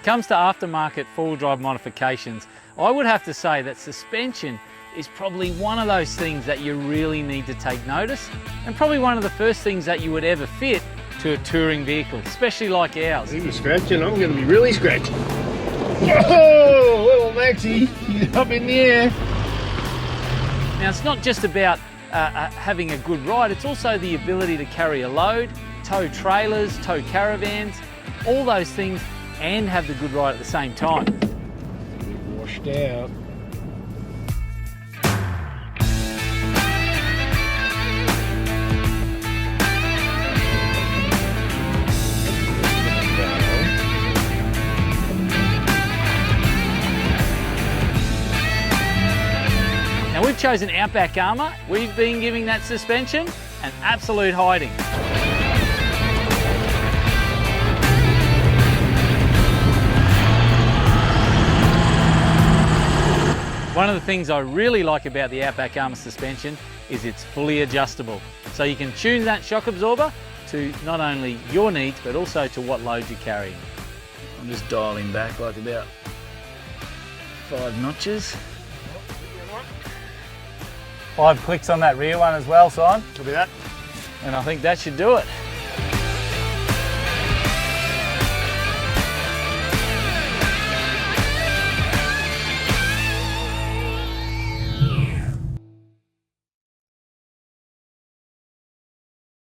it comes to aftermarket four-wheel drive modifications, I would have to say that suspension is probably one of those things that you really need to take notice, and probably one of the first things that you would ever fit to a touring vehicle, especially like ours. He was scratching, I'm going to be really scratching. Oh, little Maxie, he's up in the air. Now it's not just about having a good ride, it's also the ability to carry a load, tow trailers, tow caravans, all those things, and have the good ride at the same time. Washed out. Now we've chosen Outback Armour. We've been giving that suspension an absolute hiding. One of the things I really like about the Outback Armour suspension is it's fully adjustable. So you can tune that shock absorber to not only your needs, but also to what load you're carrying. I'm just dialing back like about 5 notches. 5 clicks on that rear one as well, Simon. Copy that. And I think that should do it.